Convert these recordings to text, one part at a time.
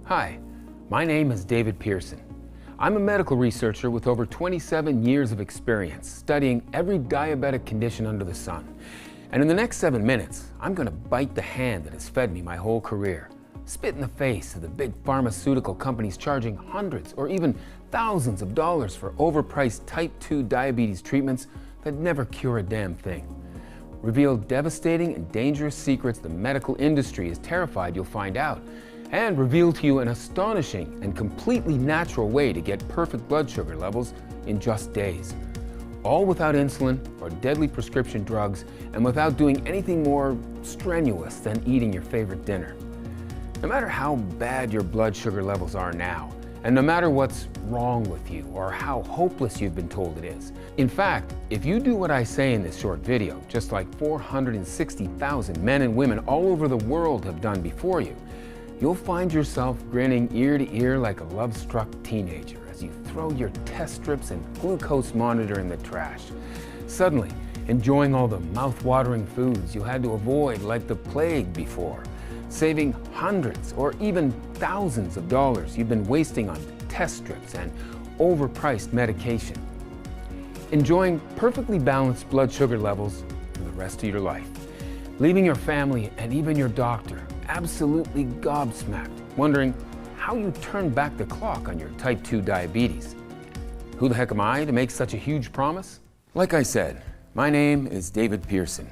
Hi, my name is David Pearson. I'm a medical researcher with over 27 years of experience studying every diabetic condition under the sun. And in the next 7 minutes, I'm going to bite the hand that has fed me my whole career, spit in the face of the big pharmaceutical companies charging hundreds or even thousands of dollars for overpriced type 2 diabetes treatments that never cure a damn thing. Reveal devastating and dangerous secrets the medical industry is terrified you'll find out, and reveal to you an astonishing and completely natural way to get perfect blood sugar levels in just days. All without insulin or deadly prescription drugs, and without doing anything more strenuous than eating your favorite dinner. No matter how bad your blood sugar levels are now, and no matter what's wrong with you or how hopeless you've been told it is. In fact, if you do what I say in this short video, just like 460,000 men and women all over the world have done before you, you'll find yourself grinning ear to ear like a love-struck teenager as you throw your test strips and glucose monitor in the trash. Suddenly, enjoying all the mouth-watering foods you had to avoid like the plague before. Saving hundreds or even thousands of dollars you've been wasting on test strips and overpriced medication. Enjoying perfectly balanced blood sugar levels for the rest of your life. Leaving your family and even your doctor absolutely gobsmacked, wondering how you turned back the clock on your type 2 diabetes. Who the heck am I to make such a huge promise? Like I said, my name is David Pearson.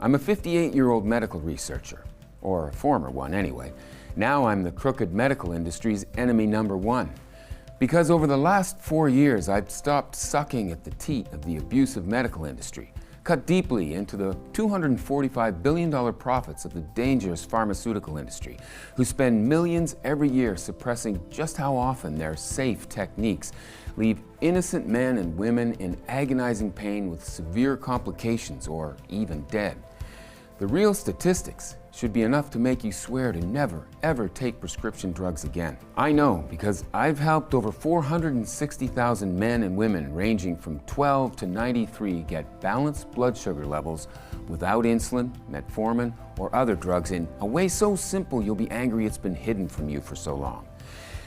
I'm a 58-year-old medical researcher, or a former one anyway. Now I'm the crooked medical industry's enemy number one. Because over the last 4 years, I've stopped sucking at the teat of the abusive medical industry, cut deeply into the $245 billion profits of the dangerous pharmaceutical industry, who spend millions every year suppressing just how often their safe techniques leave innocent men and women in agonizing pain with severe complications or even dead. The real statistics should be enough to make you swear to never, ever take prescription drugs again. I know because I've helped over 460,000 men and women ranging from 12 to 93 get balanced blood sugar levels without insulin, metformin, or other drugs in a way so simple you'll be angry it's been hidden from you for so long.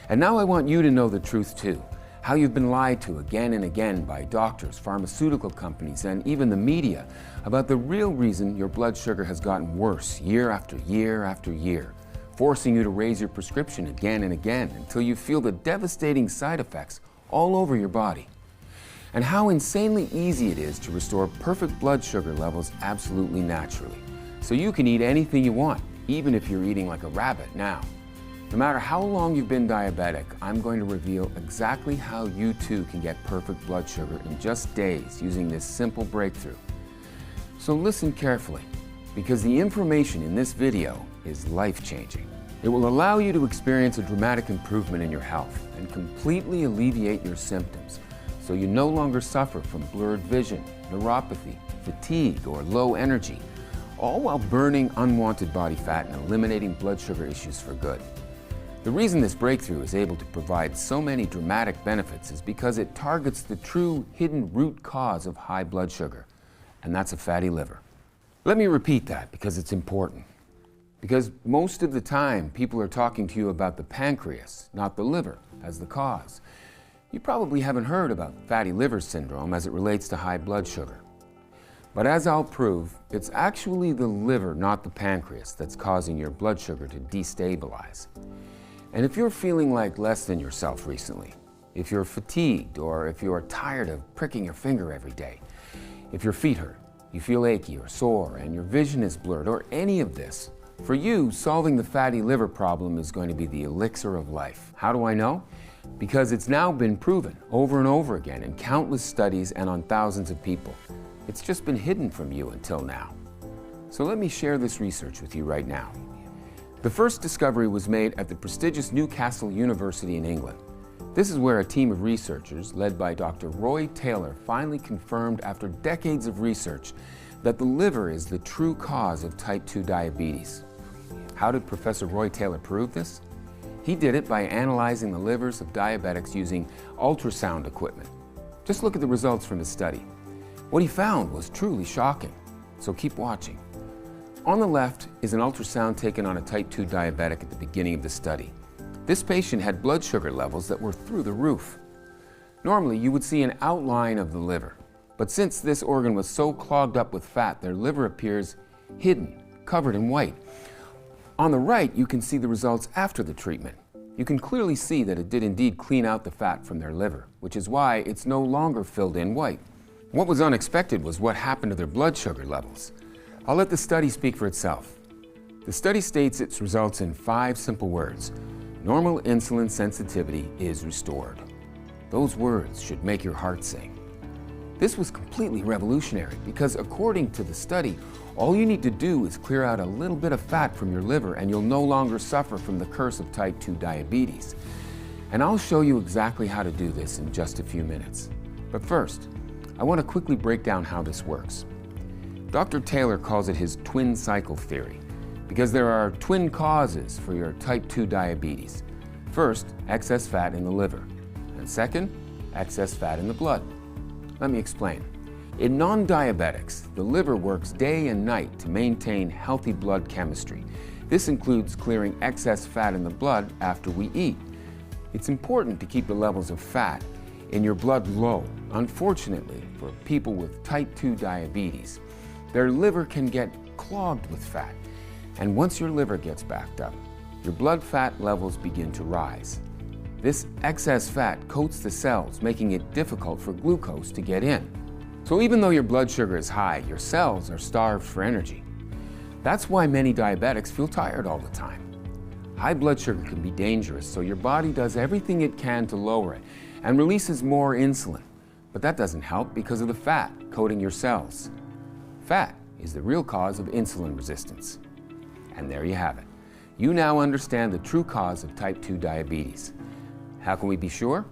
And now I want you to know the truth too. How you've been lied to again and again by doctors, pharmaceutical companies, and even the media about the real reason your blood sugar has gotten worse year after year after year, forcing you to raise your prescription again and again until you feel the devastating side effects all over your body. And how insanely easy it is to restore perfect blood sugar levels absolutely naturally, so you can eat anything you want, even if you're eating like a rabbit now. No matter how long you've been diabetic, I'm going to reveal exactly how you too can get perfect blood sugar in just days using this simple breakthrough. So listen carefully, because the information in this video is life-changing. It will allow you to experience a dramatic improvement in your health and completely alleviate your symptoms, so you no longer suffer from blurred vision, neuropathy, fatigue, or low energy, all while burning unwanted body fat and eliminating blood sugar issues for good. The reason this breakthrough is able to provide so many dramatic benefits is because it targets the true hidden root cause of high blood sugar, and that's a fatty liver. Let me repeat that because it's important. Because most of the time, people are talking to you about the pancreas, not the liver, as the cause. You probably haven't heard about fatty liver syndrome as it relates to high blood sugar. But as I'll prove, it's actually the liver, not the pancreas, that's causing your blood sugar to destabilize. And if you're feeling like less than yourself recently, if you're fatigued, or if you're tired of pricking your finger every day, if your feet hurt, you feel achy or sore, and your vision is blurred, or any of this, for you, solving the fatty liver problem is going to be the elixir of life. How do I know? Because it's now been proven over and over again in countless studies and on thousands of people. It's just been hidden from you until now. So let me share this research with you right now. The first discovery was made at the prestigious Newcastle University in England. This is where a team of researchers, led by Dr. Roy Taylor, finally confirmed after decades of research that the liver is the true cause of type 2 diabetes. How did Professor Roy Taylor prove this? He did it by analyzing the livers of diabetics using ultrasound equipment. Just look at the results from his study. What he found was truly shocking, so keep watching. On the left is an ultrasound taken on a type 2 diabetic at the beginning of the study. This patient had blood sugar levels that were through the roof. Normally, you would see an outline of the liver, but since this organ was so clogged up with fat, their liver appears hidden, covered in white. On the right, you can see the results after the treatment. You can clearly see that it did indeed clean out the fat from their liver, which is why it's no longer filled in white. What was unexpected was what happened to their blood sugar levels. I'll let the study speak for itself. The study states its results in 5 simple words. Normal insulin sensitivity is restored. Those words should make your heart sing. This was completely revolutionary because according to the study, all you need to do is clear out a little bit of fat from your liver and you'll no longer suffer from the curse of type 2 diabetes. And I'll show you exactly how to do this in just a few minutes. But first, I want to quickly break down how this works. Dr. Taylor calls it his twin cycle theory because there are twin causes for your type 2 diabetes. First, excess fat in the liver, and second, excess fat in the blood. Let me explain. In non-diabetics, the liver works day and night to maintain healthy blood chemistry. This includes clearing excess fat in the blood after we eat. It's important to keep the levels of fat in your blood low. Unfortunately, for people with type 2 diabetes, their liver can get clogged with fat. And once your liver gets backed up, your blood fat levels begin to rise. This excess fat coats the cells, making it difficult for glucose to get in. So even though your blood sugar is high, your cells are starved for energy. That's why many diabetics feel tired all the time. High blood sugar can be dangerous, so your body does everything it can to lower it and releases more insulin. But that doesn't help because of the fat coating your cells. Fat is the real cause of insulin resistance. And there you have it. You now understand the true cause of type 2 diabetes. How can we be sure?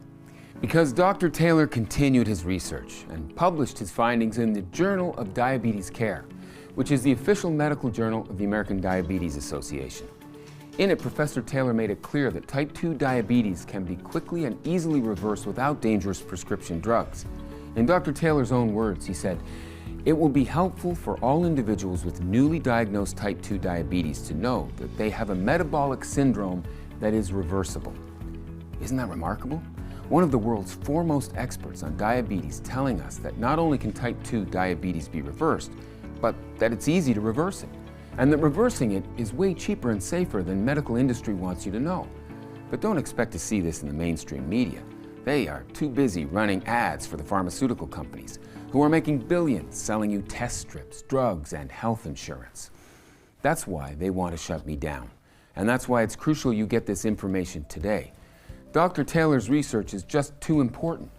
Because Dr. Taylor continued his research and published his findings in the Journal of Diabetes Care, which is the official medical journal of the American Diabetes Association. In it, Professor Taylor made it clear that type 2 diabetes can be quickly and easily reversed without dangerous prescription drugs. In Dr. Taylor's own words, he said, "It will be helpful for all individuals with newly diagnosed type 2 diabetes to know that they have a metabolic syndrome that is reversible." Isn't that remarkable? One of the world's foremost experts on diabetes telling us that not only can type 2 diabetes be reversed, but that it's easy to reverse it, and that reversing it is way cheaper and safer than medical industry wants you to know. But don't expect to see this in the mainstream media. They are too busy running ads for the pharmaceutical companies, who are making billions selling you test strips, drugs, and health insurance. That's why they want to shut me down, and that's why it's crucial you get this information today. Dr. Taylor's research is just too important.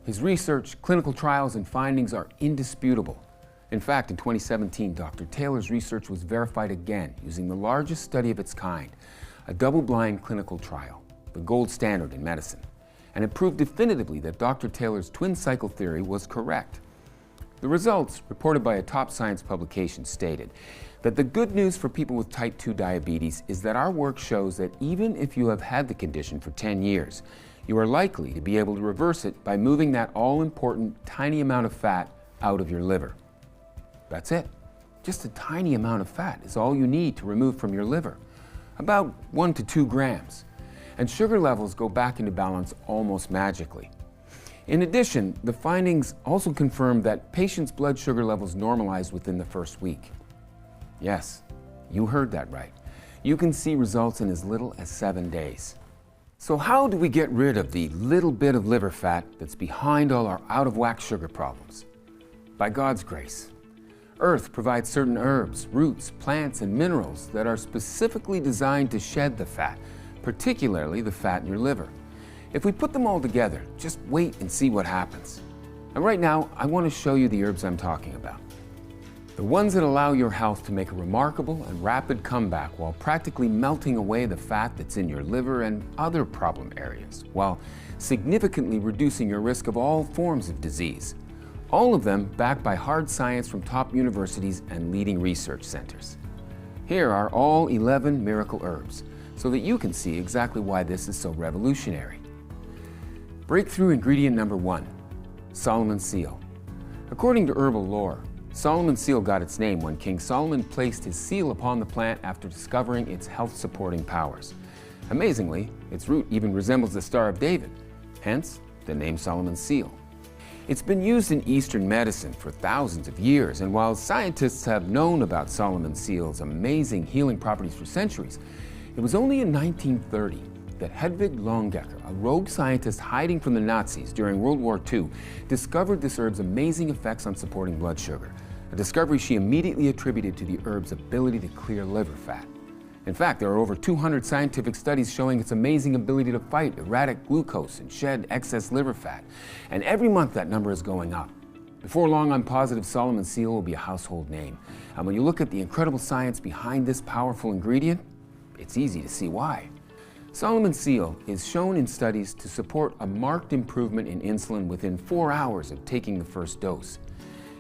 His research, clinical trials, and findings are indisputable. In fact, in 2017, Dr. Taylor's research was verified again using the largest study of its kind, a double-blind clinical trial, the gold standard in medicine. And it proved definitively that Dr. Taylor's twin cycle theory was correct. The results, reported by a top science publication, stated that the good news for people with type 2 diabetes is that our work shows that even if you have had the condition for 10 years, you are likely to be able to reverse it by moving that all-important tiny amount of fat out of your liver. That's it. Just a tiny amount of fat is all you need to remove from your liver, about 1 to 2 grams. And sugar levels go back into balance almost magically. In addition, the findings also confirm that patients' blood sugar levels normalize within the first week. Yes, you heard that right. You can see results in as little as 7 days. So how do we get rid of the little bit of liver fat that's behind all our out-of-whack sugar problems? By God's grace. Earth provides certain herbs, roots, plants, and minerals that are specifically designed to shed the fat, particularly the fat in your liver. If we put them all together, just wait and see what happens. And right now, I want to show you the herbs I'm talking about. The ones that allow your health to make a remarkable and rapid comeback while practically melting away the fat that's in your liver and other problem areas, while significantly reducing your risk of all forms of disease. All of them backed by hard science from top universities and leading research centers. Here are all 11 miracle herbs, so that you can see exactly why this is so revolutionary. Breakthrough ingredient number 1, Solomon's seal. According to herbal lore, Solomon's seal got its name when King Solomon placed his seal upon the plant after discovering its health-supporting powers. Amazingly, its root even resembles the Star of David, hence the name Solomon's seal. It's been used in Eastern medicine for thousands of years, and while scientists have known about Solomon's seal's amazing healing properties for centuries, it was only in 1930 that Hedwig Longecker, a rogue scientist hiding from the Nazis during World War II, discovered this herb's amazing effects on supporting blood sugar, a discovery she immediately attributed to the herb's ability to clear liver fat. In fact, there are over 200 scientific studies showing its amazing ability to fight erratic glucose and shed excess liver fat. And every month that number is going up. Before long, I'm positive Solomon's seal will be a household name. And when you look at the incredible science behind this powerful ingredient, it's easy to see why. Solomon's seal is shown in studies to support a marked improvement in insulin within 4 hours of taking the first dose.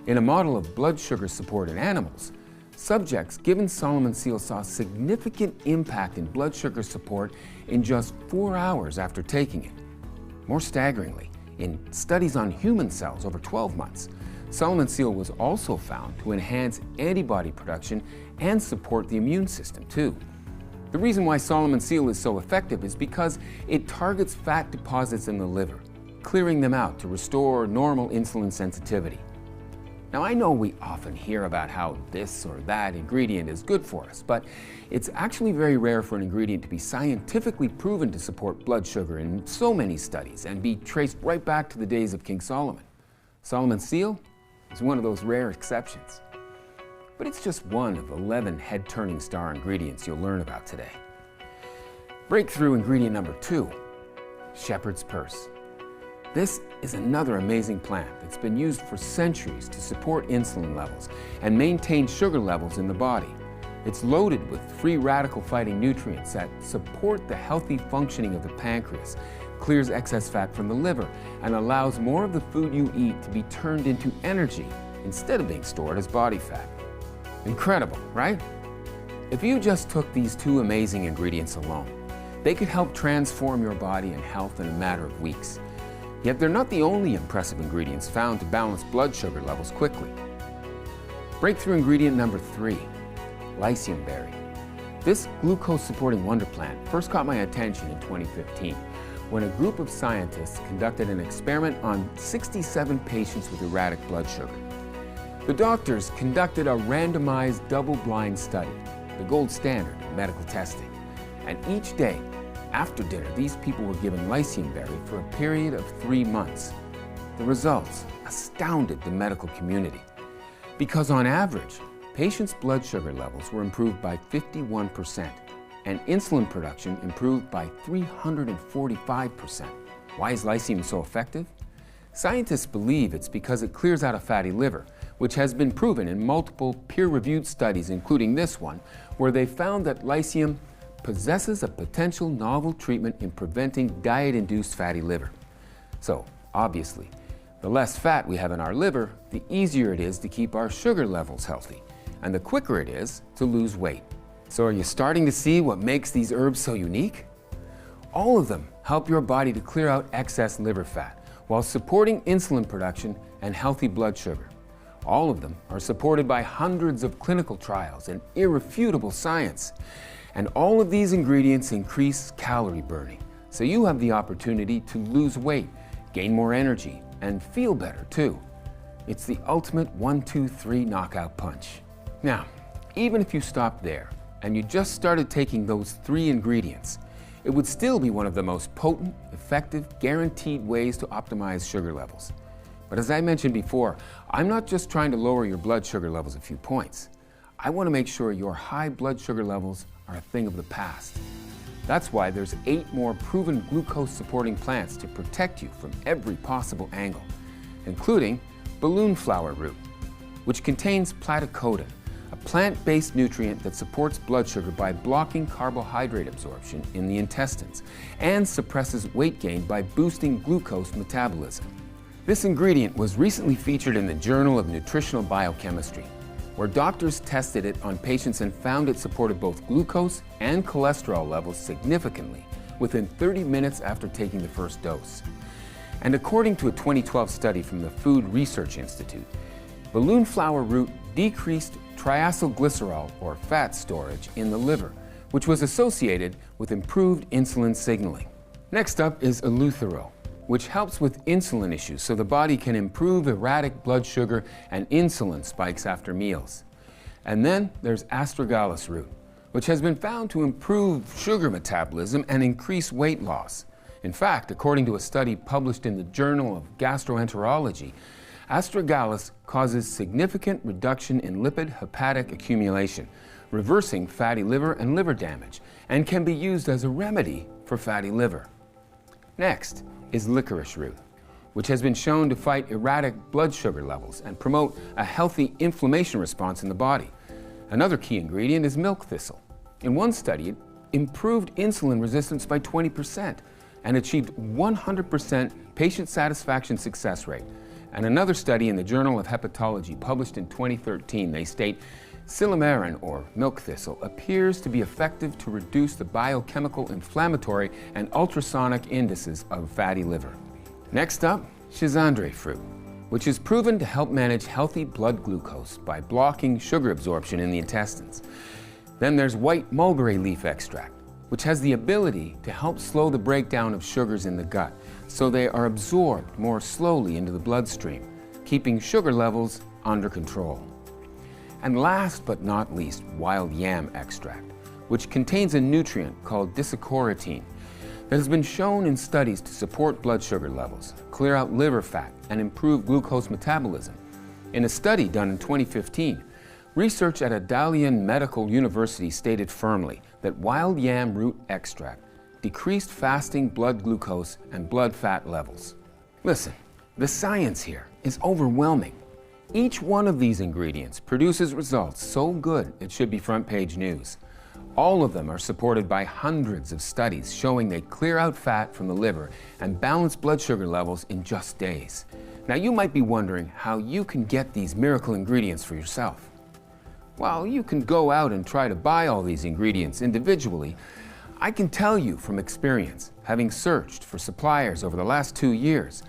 In a model of blood sugar support in animals, subjects given Solomon's seal saw significant impact in blood sugar support in just 4 hours after taking it. More staggeringly, in studies on human cells over 12 months, Solomon's seal was also found to enhance antibody production and support the immune system too. The reason why Solomon's seal is so effective is because it targets fat deposits in the liver, clearing them out to restore normal insulin sensitivity. Now, I know we often hear about how this or that ingredient is good for us, but it's actually very rare for an ingredient to be scientifically proven to support blood sugar in so many studies and be traced right back to the days of King Solomon. Solomon's seal is one of those rare exceptions. But it's just one of 11 head-turning star ingredients you'll learn about today. Breakthrough ingredient number 2, shepherd's purse. This is another amazing plant that's been used for centuries to support insulin levels and maintain sugar levels in the body. It's loaded with free radical-fighting nutrients that support the healthy functioning of the pancreas, clears excess fat from the liver, and allows more of the food you eat to be turned into energy instead of being stored as body fat. Incredible, right? If you just took these 2 amazing ingredients alone, they could help transform your body and health in a matter of weeks. Yet they're not the only impressive ingredients found to balance blood sugar levels quickly. Breakthrough ingredient number 3, lycium berry. This glucose-supporting wonder plant first caught my attention in 2015 when a group of scientists conducted an experiment on 67 patients with erratic blood sugar. The doctors conducted a randomized double-blind study, the gold standard in medical testing, and each day after dinner, these people were given lycium berry for a period of 3 months. The results astounded the medical community because on average, patients' blood sugar levels were improved by 51% and insulin production improved by 345%. Why is lycium so effective? Scientists believe it's because it clears out a fatty liver, which has been proven in multiple peer-reviewed studies, including this one, where they found that lycium possesses a potential novel treatment in preventing diet-induced fatty liver. So, obviously, the less fat we have in our liver, the easier it is to keep our sugar levels healthy, and the quicker it is to lose weight. So are you starting to see what makes these herbs so unique? All of them help your body to clear out excess liver fat while supporting insulin production and healthy blood sugar. All of them are supported by hundreds of clinical trials and irrefutable science. And all of these ingredients increase calorie burning, so you have the opportunity to lose weight, gain more energy, and feel better too. It's the ultimate 1-2-3 knockout punch. Now, even if you stopped there and you just started taking those 3 ingredients, it would still be one of the most potent, effective, guaranteed ways to optimize sugar levels. But as I mentioned before, I'm not just trying to lower your blood sugar levels a few points. I want to make sure your high blood sugar levels are a thing of the past. That's why there's 8 more proven glucose-supporting plants to protect you from every possible angle, including balloon flower root, which contains platycodin, a plant-based nutrient that supports blood sugar by blocking carbohydrate absorption in the intestines and suppresses weight gain by boosting glucose metabolism. This ingredient was recently featured in the Journal of Nutritional Biochemistry, where doctors tested it on patients and found it supported both glucose and cholesterol levels significantly within 30 minutes after taking the first dose. And according to a 2012 study from the Food Research Institute, balloon flower root decreased triacylglycerol, or fat storage, in the liver, which was associated with improved insulin signaling. Next up is Eleuthero, which helps with insulin issues so the body can improve erratic blood sugar and insulin spikes after meals. And then there's astragalus root, which has been found to improve sugar metabolism and increase weight loss. In fact, according to a study published in the Journal of Gastroenterology, astragalus causes significant reduction in lipid hepatic accumulation, reversing fatty liver and liver damage, and can be used as a remedy for fatty liver. Next is licorice root, which has been shown to fight erratic blood sugar levels and promote a healthy inflammation response in the body. Another key ingredient is milk thistle. In one study, it improved insulin resistance by 20% and achieved 100% patient satisfaction success rate. And another study in the Journal of Hepatology published in 2013, they state silymarin, or milk thistle, appears to be effective to reduce the biochemical inflammatory and ultrasonic indices of fatty liver. Next up, schizandre fruit, which is proven to help manage healthy blood glucose by blocking sugar absorption in the intestines. Then there's white mulberry leaf extract, which has the ability to help slow the breakdown of sugars in the gut, so they are absorbed more slowly into the bloodstream, keeping sugar levels under control. And last but not least, wild yam extract, which contains a nutrient called disaccharotene that has been shown in studies to support blood sugar levels, clear out liver fat, and improve glucose metabolism. In a study done in 2015, research at Adalian Medical University stated firmly that wild yam root extract decreased fasting blood glucose and blood fat levels. Listen, the science here is overwhelming. Each one of these ingredients produces results so good it should be front page news. All of them are supported by hundreds of studies showing they clear out fat from the liver and balance blood sugar levels in just days. Now you might be wondering how you can get these miracle ingredients for yourself. While you can go out and try to buy all these ingredients individually, I can tell you from experience, having searched for suppliers over the last 2 years,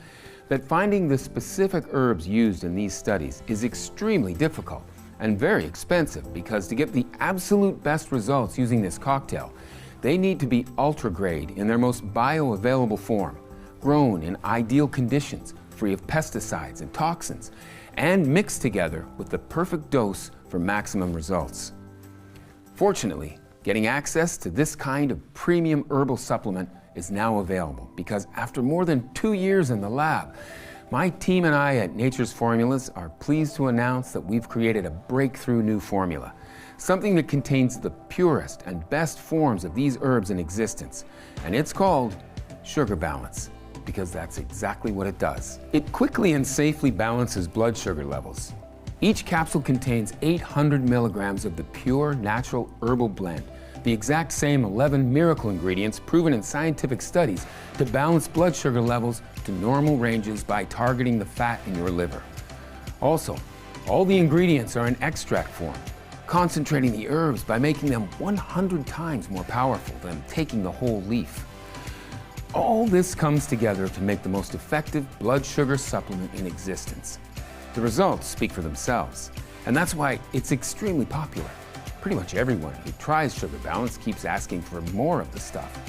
that finding the specific herbs used in these studies is extremely difficult and very expensive, because to get the absolute best results using this cocktail, they need to be ultra-grade in their most bioavailable form, grown in ideal conditions, free of pesticides and toxins, and mixed together with the perfect dose for maximum results. Fortunately, getting access to this kind of premium herbal supplement is now available, because after more than 2 years in the lab, my team and I at Nature's Formulas are pleased to announce that we've created a breakthrough new formula, something that contains the purest and best forms of these herbs in existence, and it's called Sugar Balance, because that's exactly what it does. It quickly and safely balances blood sugar levels. Each capsule contains 800 milligrams of the pure, natural herbal blend, the exact same 11 miracle ingredients proven in scientific studies to balance blood sugar levels to normal ranges by targeting the fat in your liver. Also, all the ingredients are in extract form, concentrating the herbs by making them 100 times more powerful than taking the whole leaf. All this comes together to make the most effective blood sugar supplement in existence. The results speak for themselves, and that's why it's extremely popular. Pretty much everyone who tries Sugar Balance keeps asking for more of the stuff,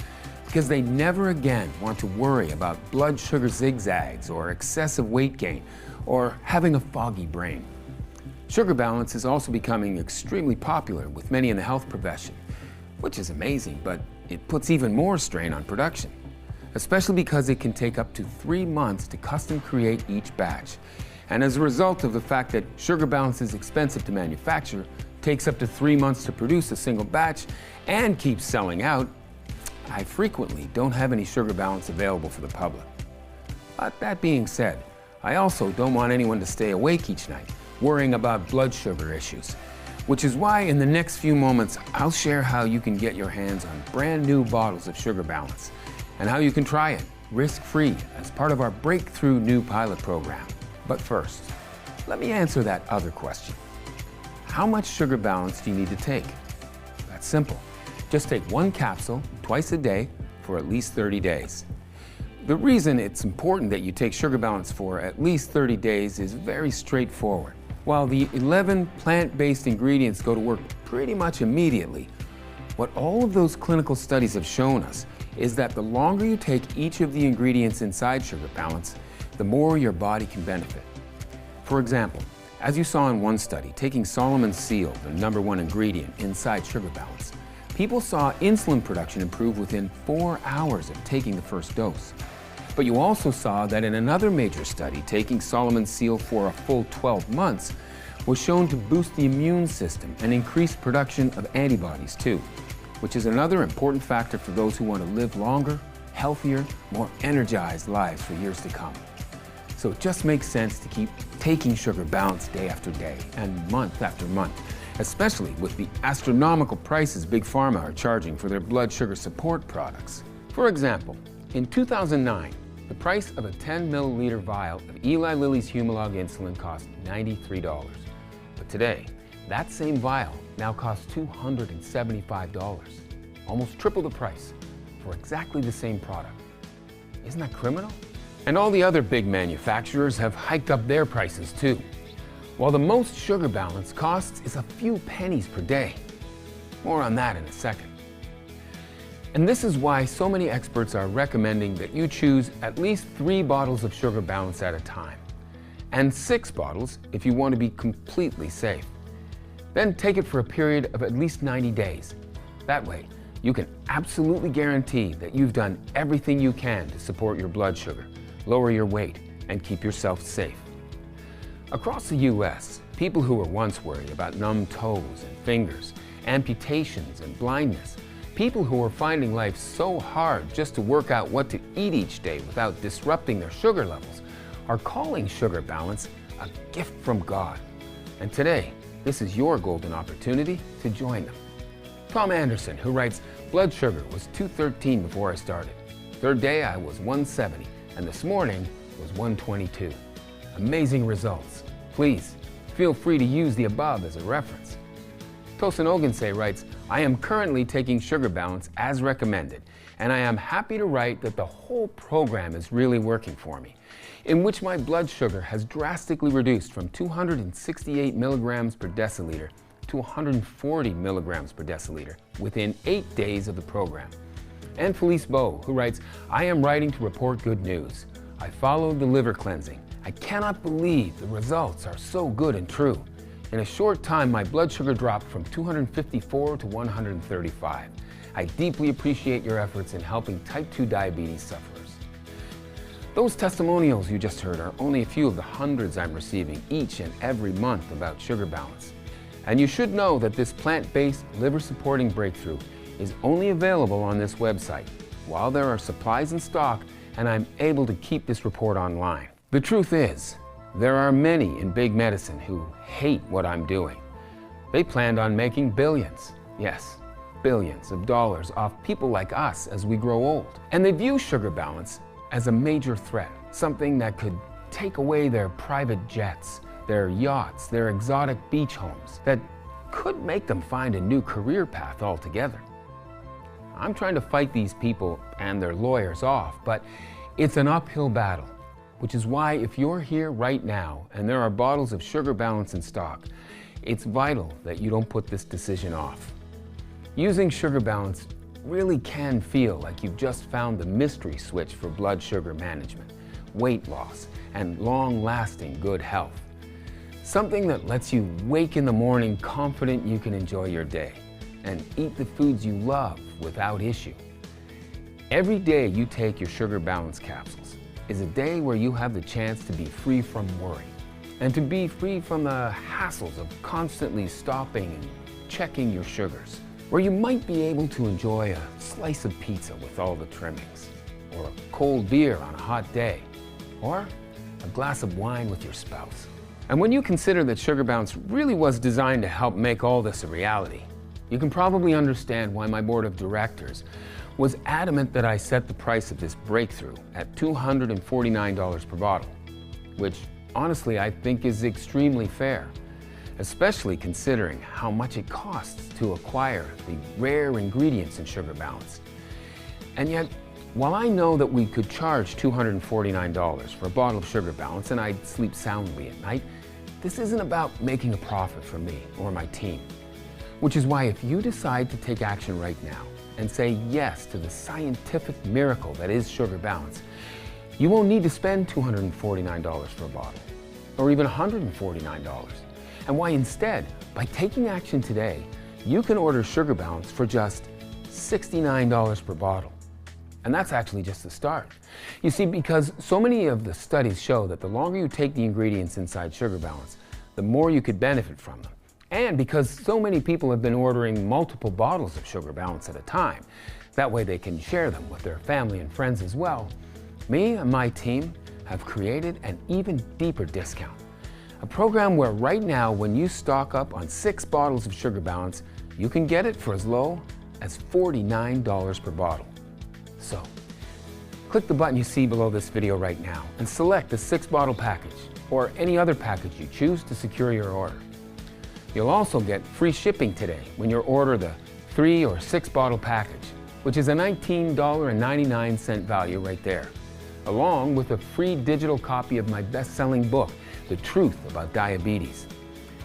because they never again want to worry about blood sugar zigzags or excessive weight gain or having a foggy brain. Sugar Balance is also becoming extremely popular with many in the health profession, which is amazing, but it puts even more strain on production, especially because it can take up to 3 months to custom create each batch. And as a result of the fact that Sugar Balance is expensive to manufacture, takes up to 3 months to produce a single batch, and keeps selling out, I frequently don't have any Sugar Balance available for the public. But that being said, I also don't want anyone to stay awake each night worrying about blood sugar issues, which is why in the next few moments I'll share how you can get your hands on brand new bottles of Sugar Balance and how you can try it risk-free as part of our breakthrough new pilot program. But first, let me answer that other question. How much Sugar Balance do you need to take? That's simple. Just take 1 capsule twice a day for at least 30 days. The reason it's important that you take Sugar Balance for at least 30 days is very straightforward. While the 11 plant-based ingredients go to work pretty much immediately, What all of those clinical studies have shown us is that the longer you take each of the ingredients inside Sugar Balance, the more your body can benefit. For example, as you saw in one study, taking Solomon's Seal, the #1 ingredient inside Sugar Balance, people saw insulin production improve within 4 hours of taking the first dose. But you also saw that in another major study, taking Solomon's Seal for a full 12 months was shown to boost the immune system and increase production of antibodies too, which is another important factor for those who want to live longer, healthier, more energized lives for years to come. So it just makes sense to keep taking Sugar Balance day after day and month after month, especially with the astronomical prices Big Pharma are charging for their blood sugar support products. For example, in 2009, the price of a 10 milliliter vial of Eli Lilly's Humalog insulin cost $93. But today, that same vial now costs $275, almost triple the price for exactly the same product. Isn't that criminal? And all the other big manufacturers have hiked up their prices too, while the most Sugar Balance costs is a few pennies per day. More on that in a second. And this is why so many experts are recommending that you choose at least 3 bottles of Sugar Balance at a time, and 6 bottles if you want to be completely safe. Then take it for a period of at least 90 days. That way, you can absolutely guarantee that you've done everything you can to support your blood sugar, lower your weight, and keep yourself safe. Across the US, people who were once worried about numb toes and fingers, amputations and blindness, people who are finding life so hard just to work out what to eat each day without disrupting their sugar levels, are calling Sugar Balance a gift from God. And today, this is your golden opportunity to join them. Tom Anderson, who writes, "Blood sugar was 213 before I started. Third day I was 170, and this morning was 122. Amazing results. Please, feel free to use the above as a reference." Tosin Ogunse writes, "I am currently taking Sugar Balance as recommended, and I am happy to write that the whole program is really working for me, in which my blood sugar has drastically reduced from 268 milligrams per deciliter to 140 milligrams per deciliter within 8 days of the program." And Felice Bowe, who writes, "I am writing to report good news. I followed the liver cleansing. I cannot believe the results are so good and true. In a short time, my blood sugar dropped from 254 to 135. I deeply appreciate your efforts in helping type 2 diabetes sufferers." Those testimonials you just heard are only a few of the hundreds I'm receiving each and every month about Sugar Balance. And you should know that this plant-based liver-supporting breakthrough is only available on this website while there are supplies in stock and I'm able to keep this report online. The truth is, there are many in big medicine who hate what I'm doing. They planned on making billions, yes, billions of dollars off people like us as we grow old. And they view Sugar Balance as a major threat, something that could take away their private jets, their yachts, their exotic beach homes, that could make them find a new career path altogether. I'm trying to fight these people and their lawyers off, but it's an uphill battle, which is why if you're here right now and there are bottles of Sugar Balance in stock, it's vital that you don't put this decision off. Using Sugar Balance really can feel like you've just found the mystery switch for blood sugar management, weight loss, and long-lasting good health. Something that lets you wake in the morning confident you can enjoy your day and eat the foods you love without issue. Every day you take your Sugar Balance capsules is a day where you have the chance to be free from worry and to be free from the hassles of constantly stopping and checking your sugars, where you might be able to enjoy a slice of pizza with all the trimmings, or a cold beer on a hot day, or a glass of wine with your spouse. And when you consider that Sugar Balance really was designed to help make all this a reality, you can probably understand why my board of directors was adamant that I set the price of this breakthrough at $249 per bottle, which honestly I think is extremely fair, especially considering how much it costs to acquire the rare ingredients in Sugar Balance. And yet, while I know that we could charge $249 for a bottle of Sugar Balance and I'd sleep soundly at night, this isn't about making a profit for me or my team. Which is why if you decide to take action right now and say yes to the scientific miracle that is Sugar Balance, you won't need to spend $249 for a bottle, or even $149. And why instead, by taking action today, you can order Sugar Balance for just $69 per bottle. And that's actually just the start. You see, because so many of the studies show that the longer you take the ingredients inside Sugar Balance, the more you could benefit from them. And because so many people have been ordering multiple bottles of Sugar Balance at a time, that way they can share them with their family and friends as well, me and my team have created an even deeper discount. A program where right now, when you stock up on 6 bottles of Sugar Balance, you can get it for as low as $49 per bottle. So, click the button you see below this video right now and select the 6-bottle package or any other package you choose to secure your order. You'll also get free shipping today when you order the 3 or 6-bottle package, which is a $19.99 value right there, along with a free digital copy of my best-selling book, The Truth About Diabetes,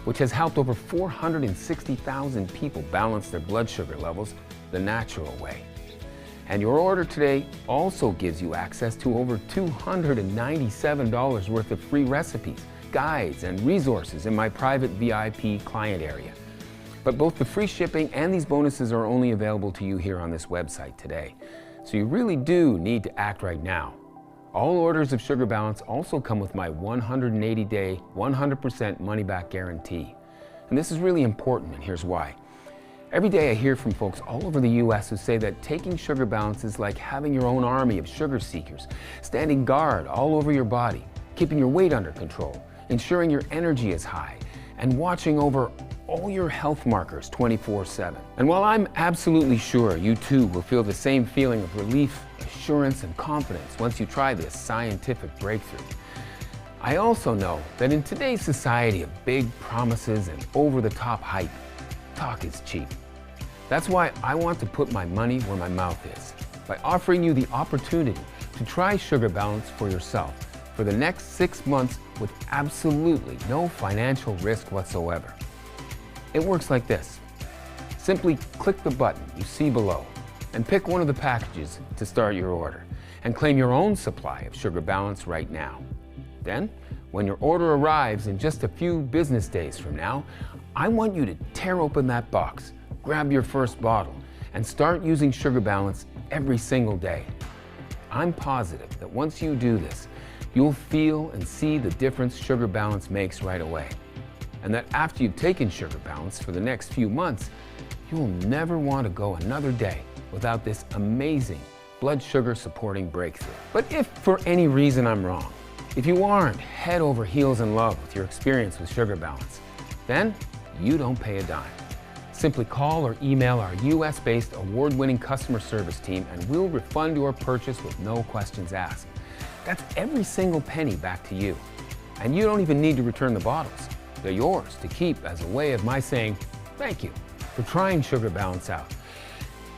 which has helped over 460,000 people balance their blood sugar levels the natural way. And your order today also gives you access to over $297 worth of free recipes, guides, and resources in my private VIP client area. But both the free shipping and these bonuses are only available to you here on this website today. So you really do need to act right now. All orders of Sugar Balance also come with my 180-day, 100% money-back guarantee. And this is really important, and here's why. Every day I hear from folks all over the US who say that taking Sugar Balance is like having your own army of sugar seekers, standing guard all over your body, keeping your weight under control, ensuring your energy is high, and watching over all your health markers 24/7. And while I'm absolutely sure you too will feel the same feeling of relief, assurance, and confidence once you try this scientific breakthrough, I also know that in today's society of big promises and over-the-top hype, talk is cheap. That's why I want to put my money where my mouth is, by offering you the opportunity to try Sugar Balance for yourself for the next 6 months with absolutely no financial risk whatsoever. It works like this. Simply click the button you see below and pick one of the packages to start your order and claim your own supply of Sugar Balance right now. Then, when your order arrives in just a few business days from now, I want you to tear open that box, grab your first bottle, and start using Sugar Balance every single day. I'm positive that once you do this, you'll feel and see the difference Sugar Balance makes right away. And that after you've taken Sugar Balance for the next few months, you'll never want to go another day without this amazing blood sugar supporting breakthrough. But if for any reason I'm wrong, if you aren't head over heels in love with your experience with Sugar Balance, then you don't pay a dime. Simply call or email our US-based award-winning customer service team and we'll refund your purchase with no questions asked. That's every single penny back to you. And you don't even need to return the bottles. They're yours to keep as a way of my saying thank you for trying Sugar Balance out.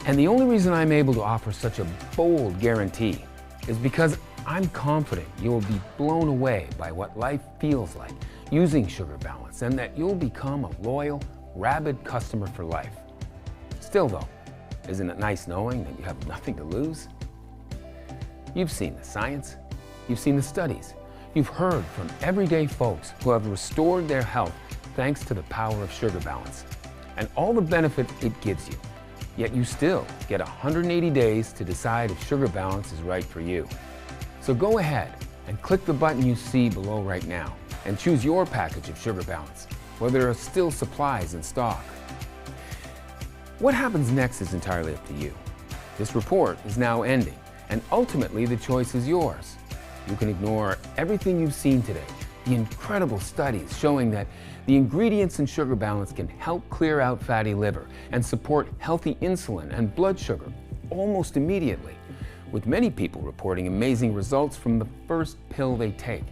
And the only reason I'm able to offer such a bold guarantee is because I'm confident you'll be blown away by what life feels like using Sugar Balance and that you'll become a loyal, rabid customer for life. Still though, isn't it nice knowing that you have nothing to lose? You've seen the science, you've seen the studies, you've heard from everyday folks who have restored their health thanks to the power of Sugar Balance and all the benefit it gives you. Yet you still get 180 days to decide if Sugar Balance is right for you. So go ahead and click the button you see below right now and choose your package of Sugar Balance, where there are still supplies in stock. What happens next is entirely up to you. This report is now ending, and ultimately the choice is yours. You can ignore everything you've seen today, the incredible studies showing that the ingredients in Sugar Balance can help clear out fatty liver and support healthy insulin and blood sugar almost immediately, with many people reporting amazing results from the first pill they take.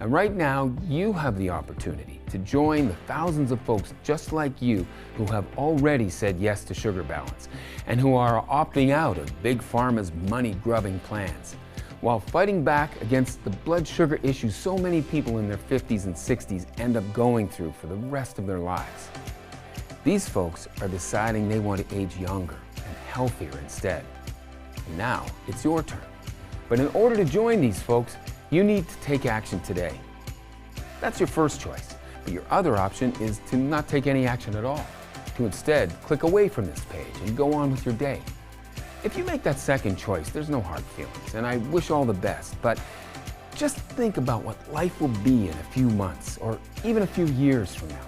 And right now, you have the opportunity to join the thousands of folks just like you who have already said yes to Sugar Balance and who are opting out of Big Pharma's money-grubbing plans, while fighting back against the blood sugar issues so many people in their 50s and 60s end up going through for the rest of their lives. These folks are deciding they want to age younger and healthier instead. And now it's your turn. But in order to join these folks, you need to take action today. That's your first choice. But your other option is to not take any action at all, to instead click away from this page and go on with your day. If you make that second choice, there's no hard feelings, and I wish all the best, but just think about what life will be in a few months or even a few years from now.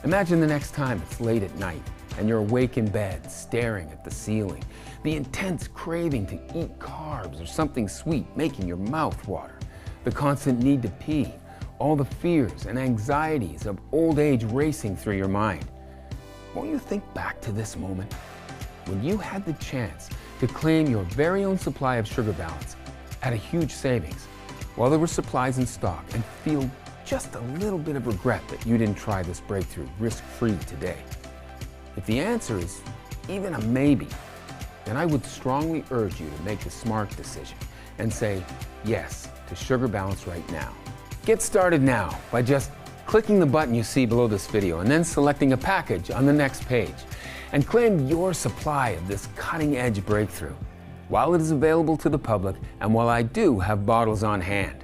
Imagine the next time it's late at night and you're awake in bed staring at the ceiling, the intense craving to eat carbs or something sweet making your mouth water, the constant need to pee, all the fears and anxieties of old age racing through your mind. Won't you think back to this moment when you had the chance to claim your very own supply of Sugar Balance at a huge savings while there were supplies in stock, and feel just a little bit of regret that you didn't try this breakthrough risk-free today? If the answer is even a maybe, then I would strongly urge you to make the smart decision and say yes to Sugar Balance right now. Get started now by just clicking the button you see below this video and then selecting a package on the next page, and claim your supply of this cutting-edge breakthrough while it is available to the public and while I do have bottles on hand.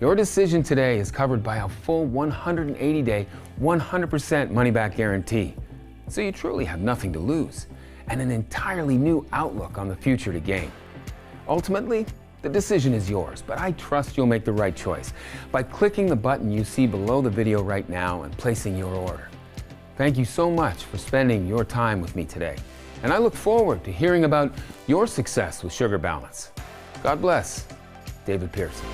Your decision today is covered by a full 180-day, 100% money-back guarantee, so you truly have nothing to lose and an entirely new outlook on the future to gain. Ultimately, the decision is yours, but I trust you'll make the right choice by clicking the button you see below the video right now and placing your order. Thank you so much for spending your time with me today, and I look forward to hearing about your success with Sugar Balance. God bless. David Pearson.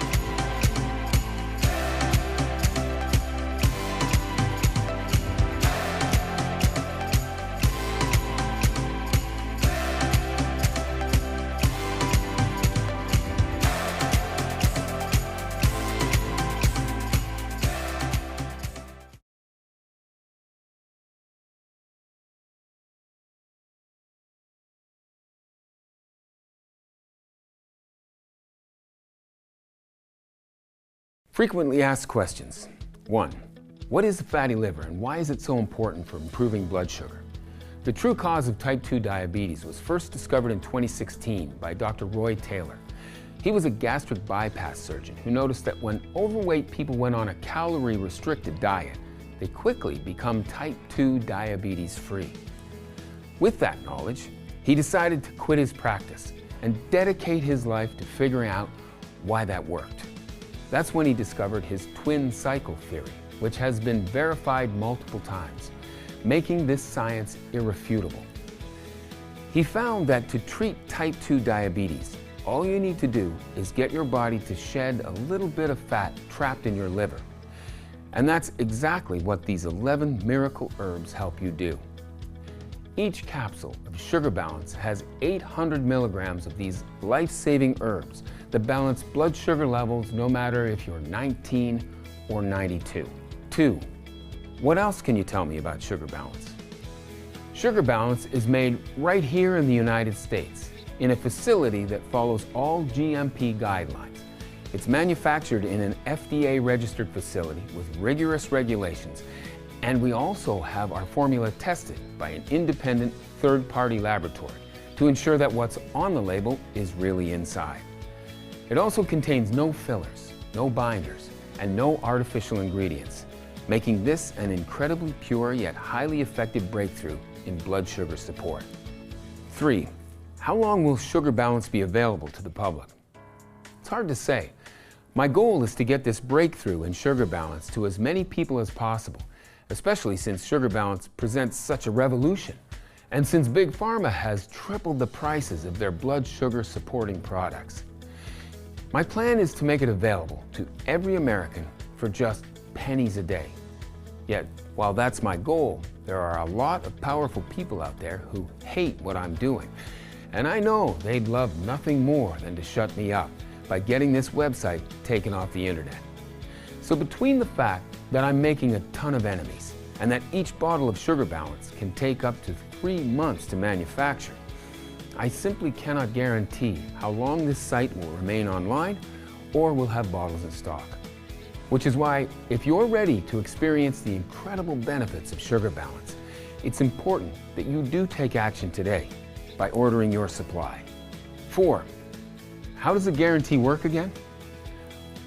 Frequently asked questions. 1. What is the fatty liver and why is it so important for improving blood sugar? The true cause of type 2 diabetes was first discovered in 2016 by Dr. Roy Taylor. He was a gastric bypass surgeon who noticed that when overweight people went on a calorie-restricted diet, they quickly become type 2 diabetes free. With that knowledge, he decided to quit his practice and dedicate his life to figuring out why that worked. That's when he discovered his twin cycle theory, which has been verified multiple times, making this science irrefutable. He found that to treat type 2 diabetes, all you need to do is get your body to shed a little bit of fat trapped in your liver. And that's exactly what these 11 miracle herbs help you do. Each capsule of Sugar Balance has 800 milligrams of these life-saving herbs that balance blood sugar levels no matter if you're 19 or 92. 2. What else can you tell me about Sugar Balance? Sugar Balance is made right here in the United States in a facility that follows all GMP guidelines. It's manufactured in an FDA-registered facility with rigorous regulations, and we also have our formula tested by an independent third-party laboratory to ensure that what's on the label is really inside. It also contains no fillers, no binders, and no artificial ingredients, making this an incredibly pure yet highly effective breakthrough in blood sugar support. 3. How long will Sugar Balance be available to the public? It's hard to say. My goal is to get this breakthrough in Sugar Balance to as many people as possible, especially since Sugar Balance presents such a revolution, and since Big Pharma has tripled the prices of their blood sugar supporting products. My plan is to make it available to every American for just pennies a day. Yet, while that's my goal, there are a lot of powerful people out there who hate what I'm doing. And I know they'd love nothing more than to shut me up by getting this website taken off the internet. So between the fact that I'm making a ton of enemies and that each bottle of Sugar Balance can take up to 3 months to manufacture, I simply cannot guarantee how long this site will remain online or will have bottles in stock. Which is why, if you're ready to experience the incredible benefits of Sugar Balance, it's important that you do take action today by ordering your supply. 4. How does the guarantee work again?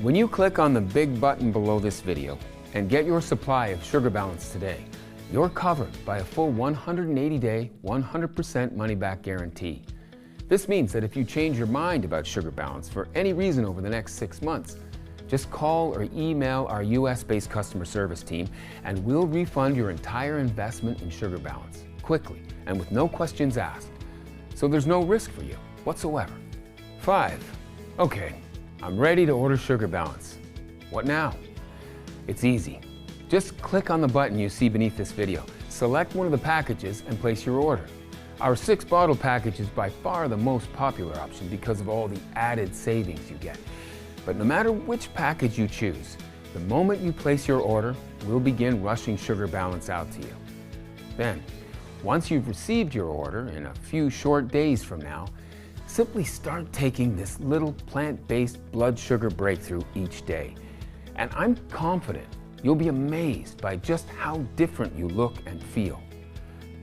When you click on the big button below this video and get your supply of Sugar Balance today, you're covered by a full 180-day, 100% money-back guarantee. This means that if you change your mind about Sugar Balance for any reason over the next 6 months, just call or email our US-based customer service team and we'll refund your entire investment in Sugar Balance quickly and with no questions asked. So there's no risk for you whatsoever. 5. Okay, I'm ready to order Sugar Balance. What now? It's easy. Just click on the button you see beneath this video, select one of the packages and place your order. Our 6-bottle package is by far the most popular option because of all the added savings you get. But no matter which package you choose, the moment you place your order, we'll begin rushing Sugar Balance out to you. Then, once you've received your order in a few short days from now, simply start taking this little plant-based blood sugar breakthrough each day. And I'm confident you'll be amazed by just how different you look and feel.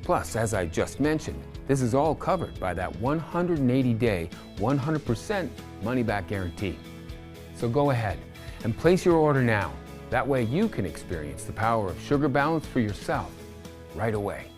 Plus, as I just mentioned, this is all covered by that 180-day, 100% money-back guarantee. So go ahead and place your order now. That way you can experience the power of Sugar Balance for yourself right away.